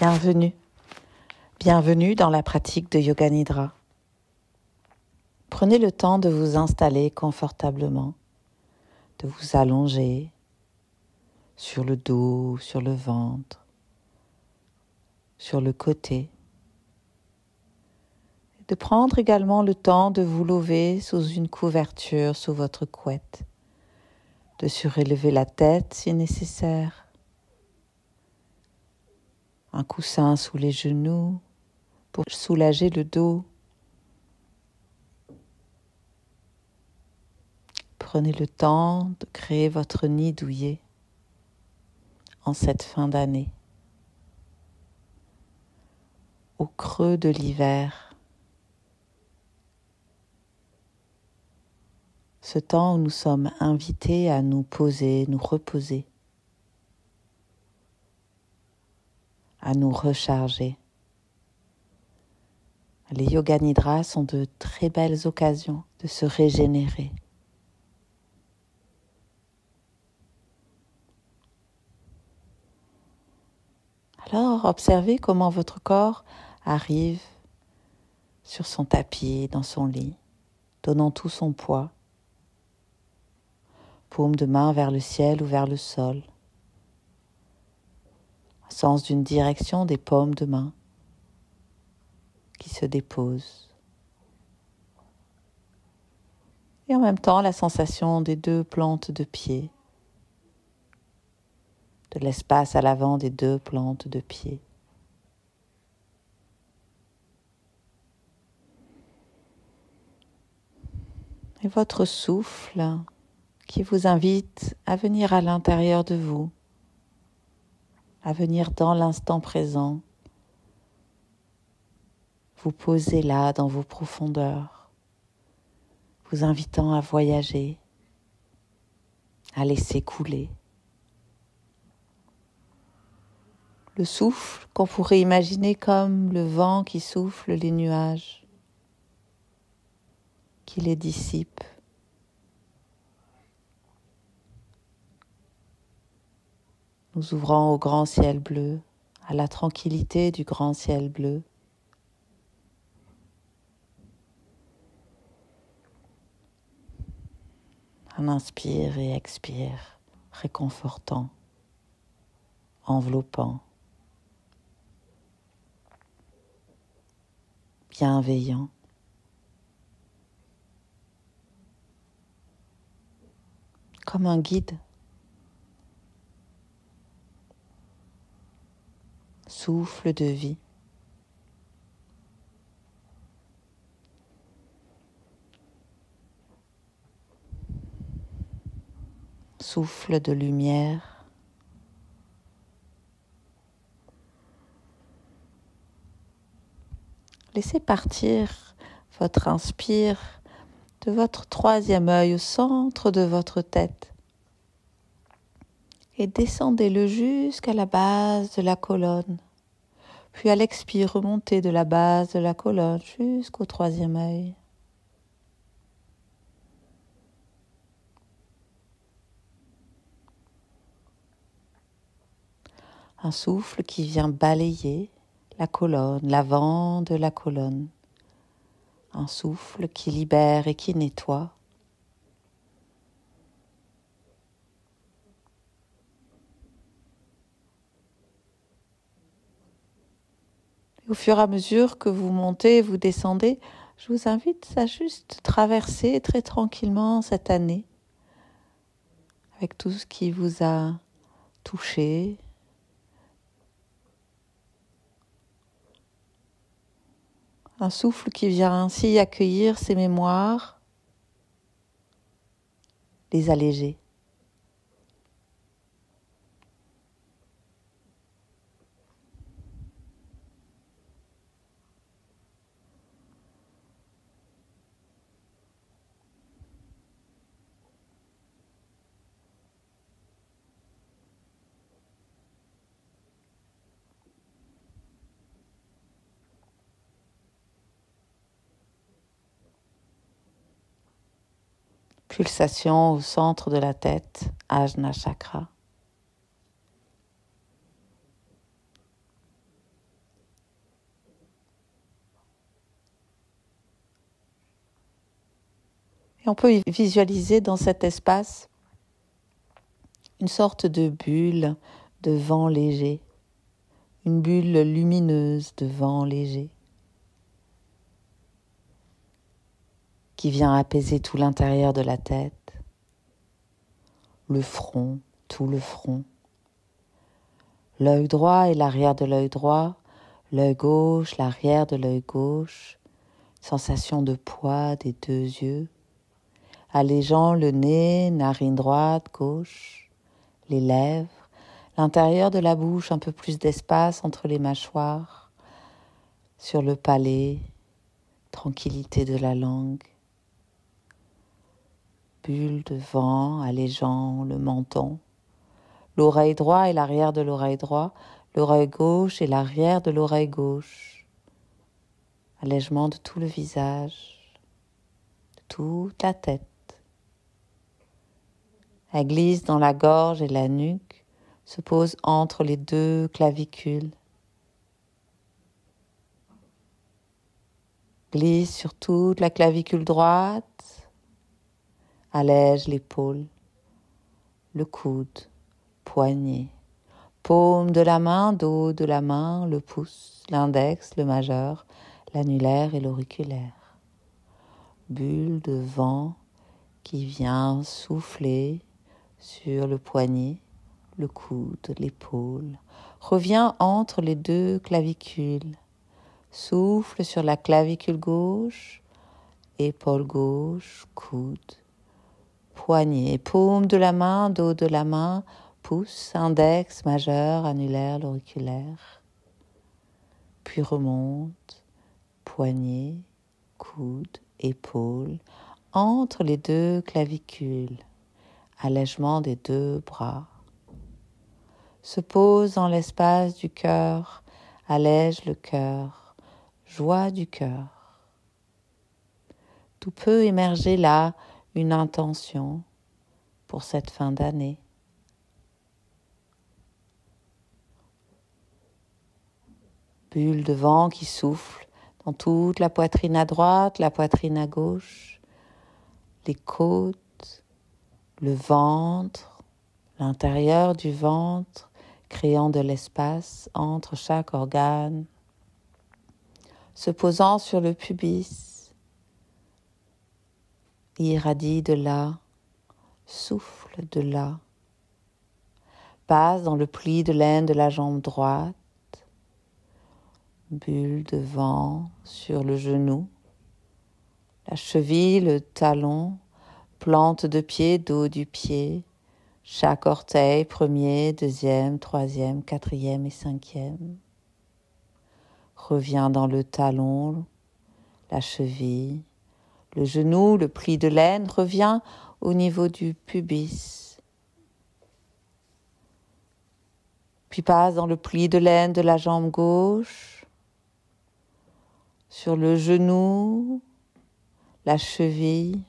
Bienvenue. Bienvenue dans la pratique de Yoga Nidra. Prenez le temps de vous installer confortablement, de vous allonger sur le dos, sur le ventre, sur le côté. De prendre également le temps de vous lever sous une couverture, sous votre couette, de surélever la tête si nécessaire, un coussin sous les genoux pour soulager le dos. Prenez le temps de créer votre nid douillet en cette fin d'année, au creux de l'hiver. Ce temps où nous sommes invités à nous poser, nous reposer, à nous recharger. Les Yoga Nidra sont de très belles occasions de se régénérer. Alors, observez comment votre corps arrive sur son tapis, dans son lit, donnant tout son poids. Paume de main vers le ciel ou vers le sol. Sens d'une direction des paumes de main qui se déposent. Et en même temps, la sensation des deux plantes de pied, de l'espace à l'avant des deux plantes de pied. Et votre souffle qui vous invite à venir à l'intérieur de vous, à venir dans l'instant présent, vous poser là dans vos profondeurs, vous invitant à voyager, à laisser couler. Le souffle qu'on pourrait imaginer comme le vent qui souffle les nuages, qui les dissipe. Nous ouvrant au grand ciel bleu, à la tranquillité du grand ciel bleu. Un inspire et expire, réconfortant, enveloppant, bienveillant. Comme un guide. Souffle de vie. Souffle de lumière. Laissez partir votre inspire de votre troisième œil au centre de votre tête et descendez-le jusqu'à la base de la colonne. Puis à l'expire, remontez de la base de la colonne jusqu'au troisième œil. Un souffle qui vient balayer la colonne, l'avant de la colonne. Un souffle qui libère et qui nettoie. Au fur et à mesure que vous montez, vous descendez, je vous invite à juste traverser très tranquillement cette année avec tout ce qui vous a touché. Un souffle qui vient ainsi accueillir ces mémoires, les alléger. Pulsation au centre de la tête, Ajna Chakra. Et on peut visualiser dans cet espace une sorte de bulle de vent léger, une bulle lumineuse de vent léger qui vient apaiser tout l'intérieur de la tête, le front, tout le front, l'œil droit et l'arrière de l'œil droit, l'œil gauche, l'arrière de l'œil gauche, sensation de poids des deux yeux, allégeant le nez, narine droite, gauche, les lèvres, l'intérieur de la bouche, un peu plus d'espace entre les mâchoires, sur le palais, tranquillité de la langue, bulle de vent allégeant le menton, l'oreille droite et l'arrière de l'oreille droite, l'oreille gauche et l'arrière de l'oreille gauche, allègement de tout le visage, de toute la tête. Elle glisse dans la gorge et la nuque, se pose entre les deux clavicules. Glisse sur toute la clavicule droite, allège l'épaule, le coude, poignet, paume de la main, dos de la main, le pouce, l'index, le majeur, l'annulaire et l'auriculaire. Bulle de vent qui vient souffler sur le poignet, le coude, l'épaule, revient entre les deux clavicules, souffle sur la clavicule gauche, épaule gauche, coude, poignet, paume de la main, dos de la main, pouce, index, majeur, annulaire, l'auriculaire, puis remonte, poignet, coude, épaule, entre les deux clavicules, allègement des deux bras. Se pose dans l'espace du cœur, allège le cœur, joie du cœur. Tout peut émerger là une intention pour cette fin d'année. Bulle de vent qui souffle dans toute la poitrine à droite, la poitrine à gauche, les côtes, le ventre, l'intérieur du ventre, créant de l'espace entre chaque organe, se posant sur le pubis, irradie de là, souffle de là, passe dans le pli de l'aine de la jambe droite, bulle de vent sur le genou, la cheville, le talon, plante de pied, dos du pied, chaque orteil, premier, deuxième, troisième, quatrième et cinquième. Revient dans le talon, la cheville, le genou, le pli de l'aine, revient au niveau du pubis. Puis passe dans le pli de l'aine de la jambe gauche, sur le genou, la cheville,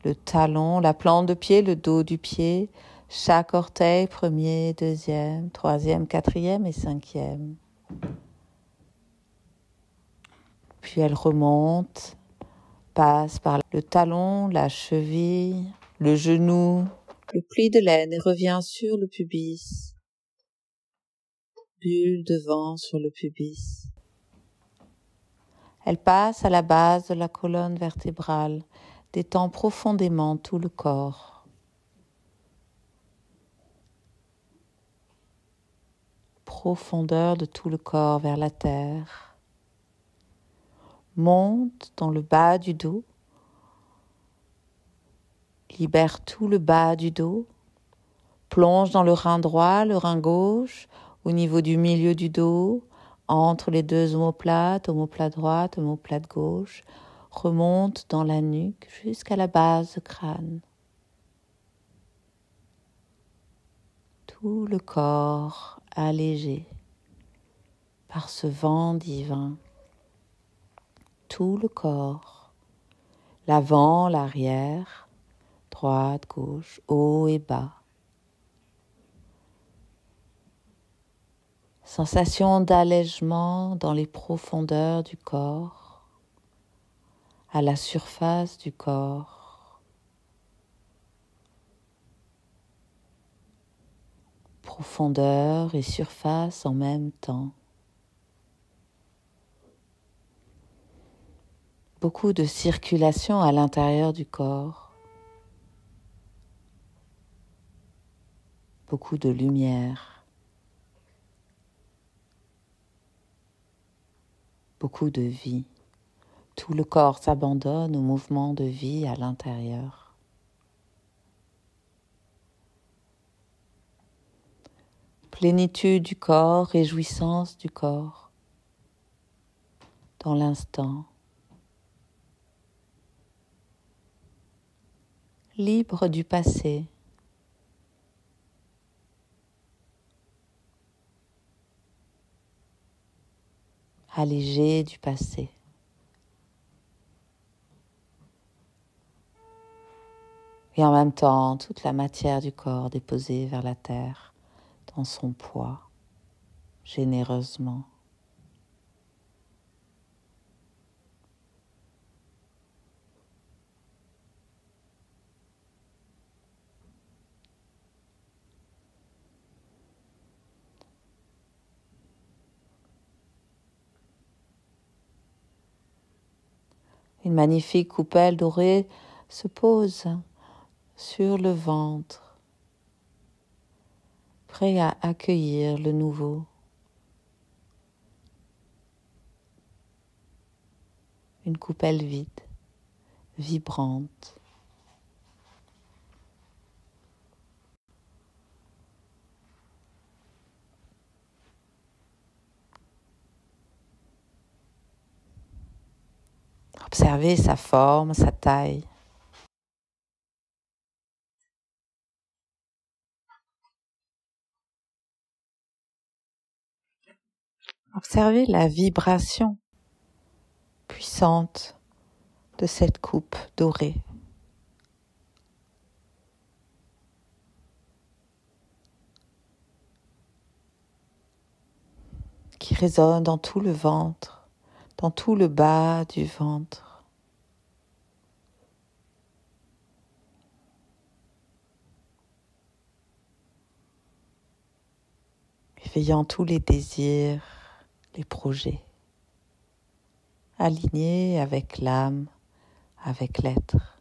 le talon, la plante de pied, le dos du pied, chaque orteil, premier, deuxième, troisième, quatrième et cinquième. Puis elle remonte, passe par le talon, la cheville, le genou, le pli de l'aine et revient sur le pubis. Bulle de vent sur le pubis. Elle passe à la base de la colonne vertébrale, détend profondément tout le corps. Profondeur de tout le corps vers la terre. Monte dans le bas du dos. Libère tout le bas du dos. Plonge dans le rein droit, le rein gauche, au niveau du milieu du dos, entre les deux omoplates, omoplate droite, omoplate gauche. Remonte dans la nuque jusqu'à la base du crâne. Tout le corps allégé par ce vent divin. Tout le corps, l'avant, l'arrière, droite, gauche, haut et bas. Sensation d'allègement dans les profondeurs du corps, à la surface du corps, profondeur et surface en même temps. Beaucoup de circulation à l'intérieur du corps, beaucoup de lumière, beaucoup de vie. Tout le corps s'abandonne au mouvement de vie à l'intérieur. Plénitude du corps, réjouissance du corps, dans l'instant. Libre du passé. Allégé du passé. Et en même temps, toute la matière du corps déposée vers la terre, dans son poids, généreusement. Une magnifique coupelle dorée se pose sur le ventre, prêt à accueillir le nouveau. Une coupelle vide, vibrante. Observez sa forme, sa taille. Observez la vibration puissante de cette coupe dorée. Qui résonne dans tout le ventre, dans tout le bas du ventre. Éveillant tous les désirs, les projets, alignés avec l'âme, avec l'être.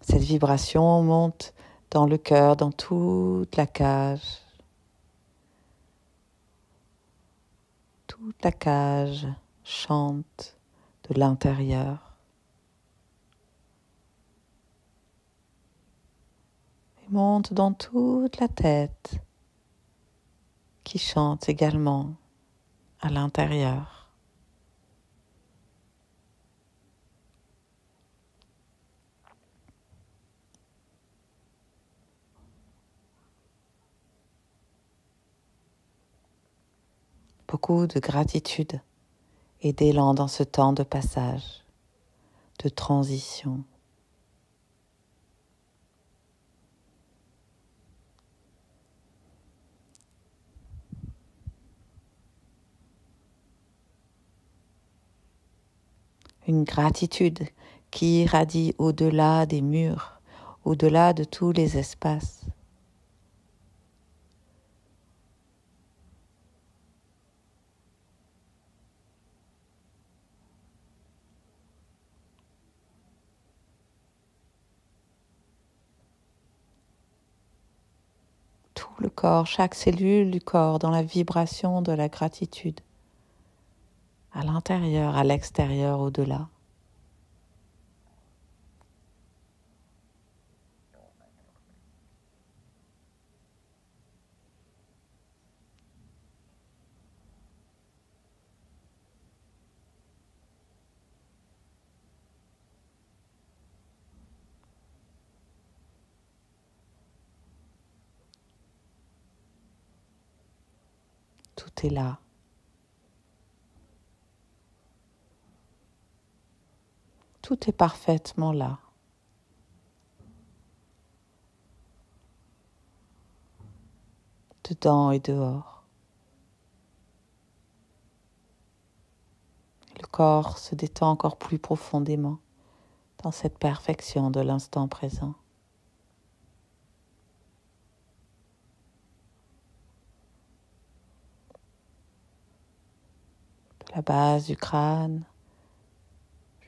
Cette vibration monte dans le cœur, dans toute la cage. Toute la cage chante de l'intérieur. Et monte dans toute la tête qui chante également à l'intérieur. Beaucoup de gratitude et d'élan dans ce temps de passage, de transition. Une gratitude qui irradie au-delà des murs, au-delà de tous les espaces. Tout le corps, chaque cellule du corps dans la vibration de la gratitude, à l'intérieur, à l'extérieur, au-delà. Tout est là. Tout est parfaitement là. dedans et dehors. Le corps se détend encore plus profondément dans cette perfection de l'instant présent. De la base du crâne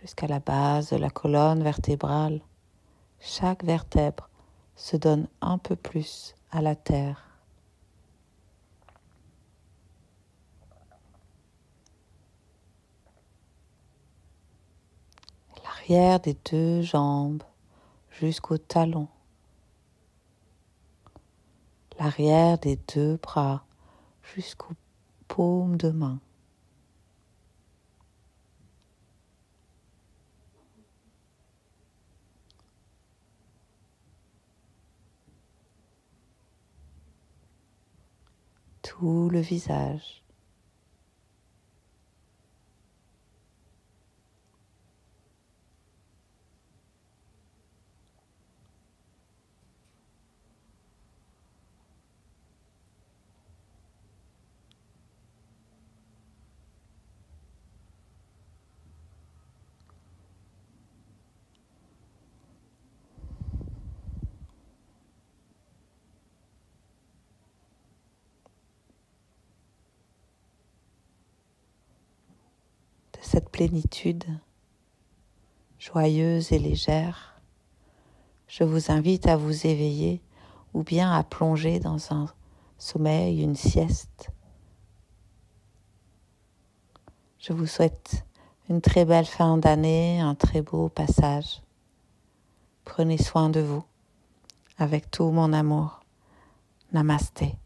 jusqu'à la base de la colonne vertébrale, chaque vertèbre se donne un peu plus à la terre. L'arrière des deux jambes jusqu'au talon. L'arrière des deux bras jusqu'aux paumes de main. Tout le visage. De cette plénitude joyeuse et légère, je vous invite à vous éveiller ou bien à plonger dans un sommeil, une sieste. Je vous souhaite une très belle fin d'année, un très beau passage. Prenez soin de vous avec tout mon amour. Namasté.